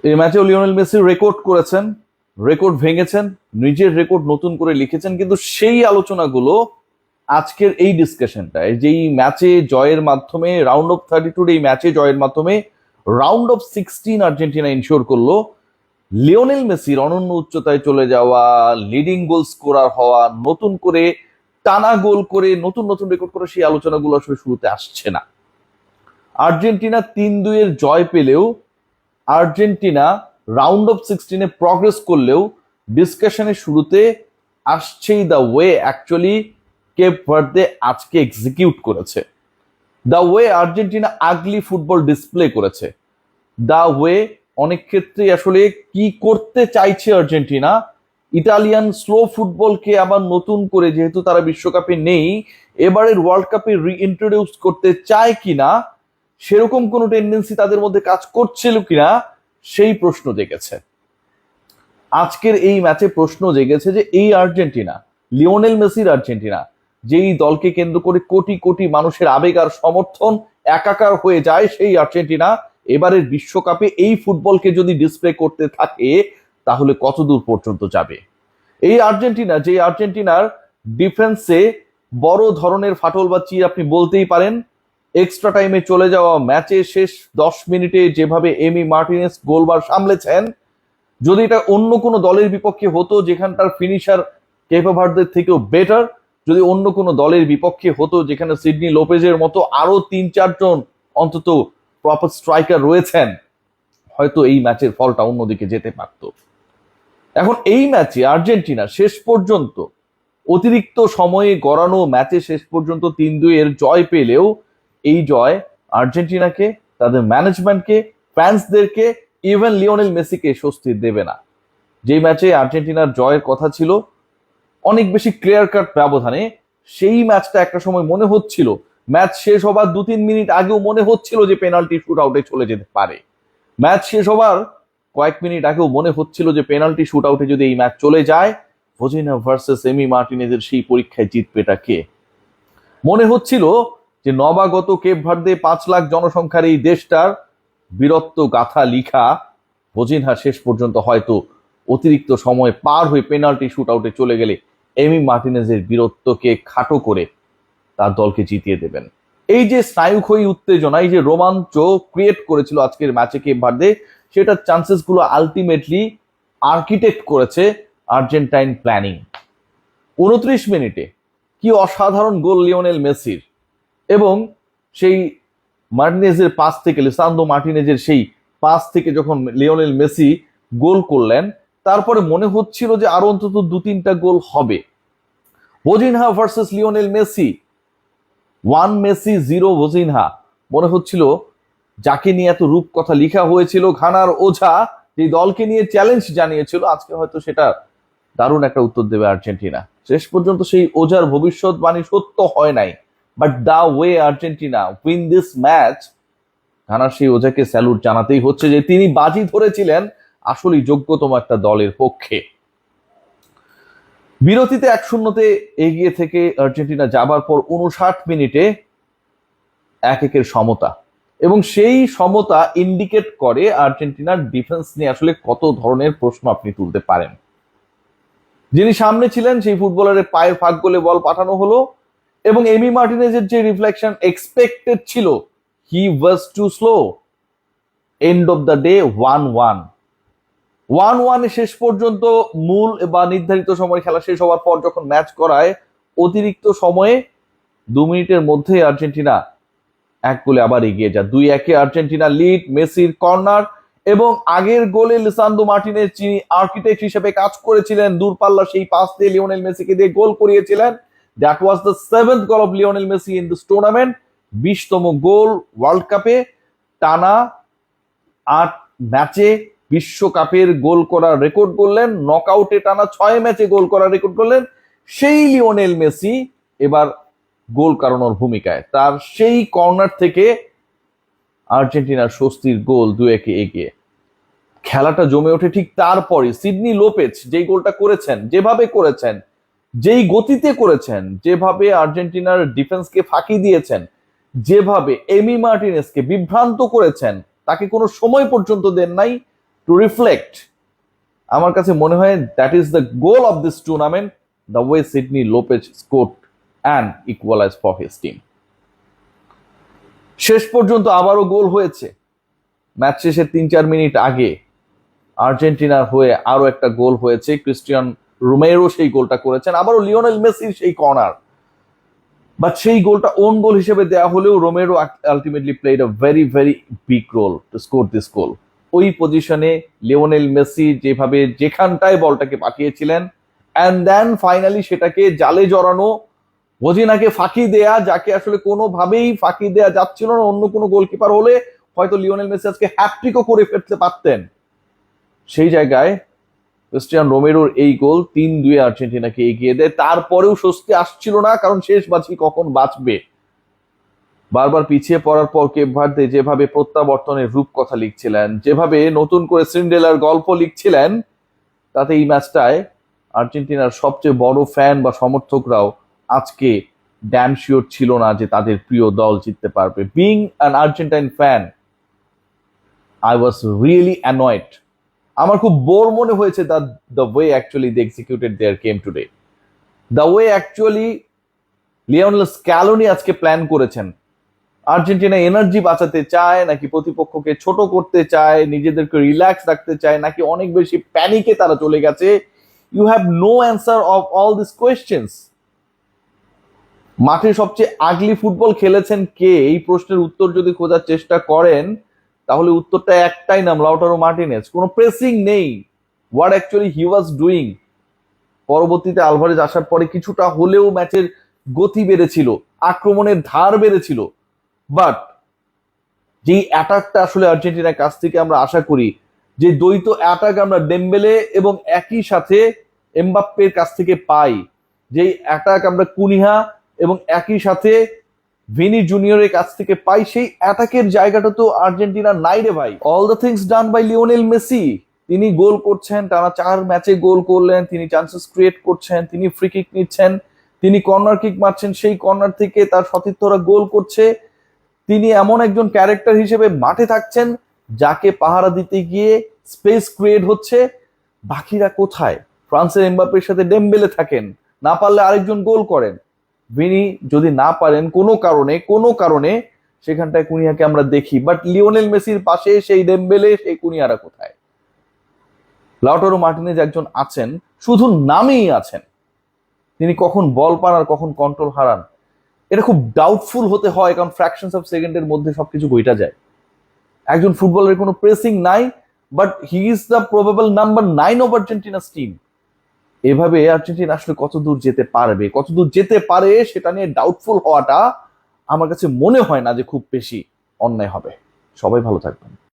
এই ম্যাচেও Lionel Messi record করেছেন, রেকর্ড ভেঙেছেন, নিজের রেকর্ড নতুন করে লিখেছেন। কিন্তু সেই আলোচনাগুলো আজকের এই ডিসকাশনটায়, যেই ম্যাচে জয়ের মাধ্যমে রাউন্ড অফ 32 এই ম্যাচে জয়ের মাধ্যমে রাউন্ড অফ 16 আর্জেন্টিনা ইনশোর করলো, লিওনেল মেসির অনন্য উচ্চতায় চলে যাওয়া, লিডিং গোল স্কোরার হওয়া, নতুন করে টানা গোল করে নতুন নতুন রেকর্ড করে, সেই আলোচনাগুলো আসলে শুরুতে আসছে না। আর্জেন্টিনা 3-2 জয় পেলেও, আর্জেন্টিনা রাউন্ড অফ 16 প্রগ্রেস করলেও ডিসকাশনের শুরুতে আসছেই the way actually Cape Verde আজকে এক্সিকিউট করেছে, the way Argentina ugly football display করেছে, দ্য ওয়ে অনেক ক্ষেত্রে আসলে কি করতে চাইছে আর্জেন্টিনা, ইটালিয়ান স্লো ফুটবলকে আবার নতুন করে, যেহেতু তারা বিশ্বকাপে নেই, এবারের ওয়ার্ল্ড কাপে রিইন্ট্রোডিউস করতে চায় কিনা, সেরকম কোনো টেন্ডেন্সি তাদের মধ্যে কাজ করছিল কিনা, সেই প্রশ্ন জেগেছে। আজকের এই ম্যাচে প্রশ্ন জেগেছে যে এই আর্জেন্টিনা, লিওনেল মেসির আর্জেন্টিনা, যেই দলকে কেন্দ্র করে কোটি কোটি মানুষের আবেগ আর সমর্থন একাকার হয়ে যায়, সেই আর্জেন্টিনা এবারের বিশ্বকাপে এই ফুটবলকে যদি ডিসপ্লে করতে থাকে তাহলে কতদূর পর্যন্ত যাবে। এই আর্জেন্টিনা, যে আর্জেন্টিনার ডিফেন্সে বড় ধরনের ফাটল বা চির আপনি বলতেই পারেন, এক্সট্রা টাইমে চলে যাওয়া ম্যাচে শেষ 10 মিনিটে যেভাবে এমি মার্টিনেস গোলবার সামলেছেন, যদি এটা অন্য কোনো দলের বিপক্ষে হতো যেখানটার ফিনিশার কেপ ভার্দের থেকেও বেটার, যদি অন্য কোনো দলের বিপক্ষে হতো যেখানে সিডনি লোপেজের মতো আরো 3-4 জন অন্তত প্রপার স্ট্রাইকার রয়েছেন, হয়তো এই ম্যাচের ফলটা অন্যদিকে যেতে পারত। এখন এই ম্যাচে আর্জেন্টিনা শেষ পর্যন্ত অতিরিক্ত সময়ে গড়ানো ম্যাচে শেষ পর্যন্ত 3-2 জয় পেলেও, এই জয় আর্জেন্টিনাকে, তাদের ম্যানেজমেন্টকে, ফ্যান্সদেরকে, ইভেন লিওনেল মেসিকে স্বস্তি দেবে না। যেই ম্যাচে আর্জেন্টিনার জয়ের কথা ছিল অনেক বেশি ক্লিয়ার কাট ব্যবধানে, সেই ম্যাচটা একটা সময় মনে হচ্ছিল, ম্যাচ শেষ হবার 2-3 মিনিট আগেও মনে হচ্ছিল যে পেনাল্টি শুট আউটে চলে যেতে পারে। ম্যাচ শেষ হবার কয়েক মিনিট আগেও মনে হচ্ছিল যে পেনাল্টি শুট আউটে যদি এই ম্যাচ চলে যায়, ভজিনা ভার্সেস এমি মার্টিনেজের সেই পরীক্ষায় জিতবেটা কে। মনে হচ্ছিল যে নবাগত কেপ ভার্দে 5 লাখ জনসংখ্যার এই দেশটার বীরত্ব গাথা লিখা ভজিনহা শেষ পর্যন্ত হয়তো অতিরিক্ত সময় পার হয়ে পেনাল্টি শুট আউটে চলে গেলে এমি মার্টিনেজের বীরত্বকে খাটো করে তার দলকে জিতিয়ে দেবেন। এই যে স্নায়ুক্ষয়ী উত্তেজনা, এই যে রোমাঞ্চ ক্রিয়েট করেছিল আজকের ম্যাচে কেপ ভার্দে, সেটার চান্সেস গুলো আলটিমেটলি আর্কিটেক্ট করেছে আর্জেন্টাইন প্ল্যানিং। 29 মিনিটে কি অসাধারণ গোল লিওনেল মেসির, এবং সেই মার্টিনেজের পাস থেকে, লিসান্দ্রো মার্টিনেজের সেই পাস থেকে যখন লিওনেল মেসি গোল করলেন, তারপরে মনে হচ্ছিল যে আরো অন্তত 2-3টা গোল হবে। ভজিনহা ভার্সেস লিওনেল মেসি, 1 মেসি 0 ভজিনহা। মনে হচ্ছিল যাকে নিয়ে এত রূপকথা লিখা হয়েছিল, ঘানার ওঝা যে দলকে নিয়ে চ্যালেঞ্জ জানিয়েছিল, আজকে হয়তো সেটা দারুণ একটা উত্তর দেবে আর্জেন্টিনা। শেষ পর্যন্ত সেই ওঝার ভবিষ্যৎবাণী সত্য হয় নাই, but the way Argentina win this match, ঘানার সেই ওঝাকে স্যালুট জানাতেই হচ্ছে যে তিনি বাজি ধরেছিলেন আসলেই যোগ্যতম একটা দলের পক্ষে। বিরতিতে 1-0 এগিয়ে থেকে আর্জেন্টিনা যাবার পর 59 মিনিটে 1-1 সমতা, এবং সেই সমতা ইন্ডিকেট করে আর্জেন্টিনার ডিফেন্স নিয়ে আসলে কত ধরনের প্রশ্ন আপনি তুলতে পারেন। যিনি সামনে ছিলেন সেই ফুটবলারের পায়ের ফাঁক গোলে বল পাঠানো হলো, এবং এমি মার্টিনেজের যে রিফ্লেকশন এক্সপেক্টেড ছিল, he was too slow. End of the day 1-1 শেষ পর্যন্ত মূল বা নির্ধারিত সময় খেলা শেষ হওয়ার পর যখন ম্যাচ করায়, অতিরিক্ত সময়ে 2 মিনিটের মধ্যে আর্জেন্টিনা 1 গোলে আবার এগিয়ে যায়। 2-1 আর্জেন্টিনা লিড, মেসির কর্নার, এবং আগের গোলে লিসান্দ্রো মার্টিনেজ যিনি আর্কিটেক্ট হিসেবে কাজ করেছিলেন, দূরপাল্লা সেই পাস দিয়ে লিওনেল মেসিকে দিয়ে গোল করিয়েছিলেন। That was the 7th goal of Lionel Messi in this tournament. 20তম গোল ওয়ার্ল্ড কাপে, টানা 8 ম্যাচে বিশ্বকাপের গোল করার রেকর্ড করলেন, নকআউটে টানা 6 ম্যাচে গোল করার রেকর্ড করলেন সেই লিওনেল মেসি। এবার গোল কারণের ভূমিকায় তার সেই কর্নার থেকে আর্জেন্টিনার স্বস্তির গোল 2-1 এগিয়ে। খেলাটা জমে ওঠে ঠিক তারপরে সিডনি লোপেজ যেই গোলটা করেছেন, যেভাবে করেছেন, যেই গতিতে করেছেন, যেভাবে আর্জেন্টিনার ডিফেন্সকে ফাঁকি দিয়েছেন, যেভাবে এমি মার্টিনেজকে বিভ্রান্ত করেছেন, তাকে কোনো সময় পর্যন্ত দেন নাই, টু রিফ্লেক্ট। আমার কাছে মনে হয় that is the goal of this tournament, the way Sydney Lopez scored and equalise for his team. শেষ পর্যন্ত আবারও গোল হয়েছে। ম্যাচ শেষের 3-4 মিনিট আগে আর্জেন্টিনার হয়ে আরো একটা গোল হয়েছে, ক্রিস্টিয়ান রোমেরো সেই গোলটা করেছেন, আবারও লিওনেল মেসির সেই কর্নার, বাট সেই গোলটা ওন গোল হিসেবে দেওয়া হলেও Romero ultimately played a very very big role to score this goal. ওই পজিশনে লিওনেল মেসি যেভাবে যেখানটায় বলটাকে পাঠিয়েছিলেন, অ্যান্ড দেন ফাইনালি সেটাকে জালে জড়ানো, ওজিনাকে ফাঁকি দেয়া, যাকে আসলে কোনোভাবেই ফাঁকি দেয়া যাচ্ছিল না। অন্য কোনো গোলকিপার হলে হয়তো লিওনেল মেসি আজকে হ্যাটট্রিকও করে ফেলতে পারতেন। সেই জায়গায় ক্রিস্টিয়ান রোমেরোর এই গোল 3-2 আর্জেন্টিনাকে এগিয়ে দেয়। তারপরেও স্বস্তি আসছিল না, কারণ শেষ বাজি কখন বাঁচবে। বারবার পিছিয়ে পড়ার পর কেপ ভার্দে যেভাবে প্রত্যাবর্তনের রূপকথা লিখছিলেন, যেভাবে নতুন করে সিন্ড্রেলার গল্প লিখছিলেন, তাতে এই ম্যাচটায় আর্জেন্টিনার সবচেয়ে বড় ফ্যান বা সমর্থকরাও আজকে ড্যাম শিওর ছিল না যে তাদের প্রিয় দল জিততে পারবে। Being an Argentine fan, I was really annoyed. আমার খুব বোর মনে হয়েছে the way actually they executed their game today, the way actually Lionel Scaloni আজকে প্ল্যান করেছেন। আর্জেন্টিনা এনার্জি বাঁচাতে চায়, নাকি প্রতিপক্ষকে ছোট করতে চায়, নিজেদেরকে রিল্যাক্স রাখতে চায়, নাকি অনেক বেশি প্যানিকে তারা চলে গেছে? You have no answer of all this questions. মাঠে সবচেয়ে আগলি ফুটবল খেলেছেন কে, এই প্রশ্নের উত্তর যদি খোঁজার চেষ্টা করেন তাহলে উত্তরটা একটাই নাম, লাউটারো মার্টিনেজ। কোনো প্রেসিং নেই, what actually he was doing. পরবর্তীতে আলভারেজ আসার পরে কিছুটা হলেও ম্যাচের গতি বেড়েছিল, আক্রমণের ধার বেড়েছিল, বাট যেই অ্যাটাকটা আসলে আর্জেন্টিনার কাছ থেকে আমরা আশা করি, যে দ্বৈত অ্যাটাক আমরা ডেম্বেলে এবং একই সাথে এমবাপ্পের কাছ থেকে পাই, যেই অ্যাটাক আমরা কুনিহা এবং একই সাথে ভিনি জুনিয়রের কাছ থেকে পাই, সেই অ্যাটাকের জায়গাটা তো আর্জেন্টিনা নাই রে ভাই। All the things done by Lionel Messi. তিনি গোল করছেন, টানা 4 ম্যাচে গোল করলেন, তিনি চান্সেস ক্রিয়েট করছেন, তিনি ফ্রি কিক নিচ্ছেন, তিনি কর্নার কিক মারছেন, সেই কর্নার থেকে তার সতীর্থরা গোল করছে। তিনি এমন একজন ক্যারেক্টার হিসেবে মাঠে থাকছেন যাকে পাহারা দিতে গিয়ে স্পেস ক্রিয়েট হচ্ছে। বাকিরা কোথায়? ফ্রান্সের এমবাপ্পের সাথে ডেম্বেলে থাকেন, না পারলে আরেকজন গোল করেন। ভিনি যদি না পারেন কোনো কারণে সেখানটায় কুনিয়াকে আমরা দেখি, বাট লিওনেল মেসির পাশে সেই ডেম্বেলে, সেই কুনিয়ারা কোথায়? লাউটারো মার্টিনেজ একজন আছেন, শুধু নামেই আছেন। তিনি কখন বল পান আর কখন কন্ট্রোল হারান এটা খুব ডাউটফুল হতে হয়, কারণ ফ্র্যাকশনস অফ সেকেন্ডের মধ্যে সবকিছু বইটা যায়। একজন ফুটবলের কোনো প্রেসিং নাই, but he is the probable number 9 of Argentina's team. এভাবে আর্জেন্টিনা আসলে কতদূর যেতে পারে সেটা নিয়ে ডাউটফুল হওয়াটা আমার কাছে মনে হয় না যে খুব বেশি অন্যায় হবে। সবাই ভালো থাকবেন।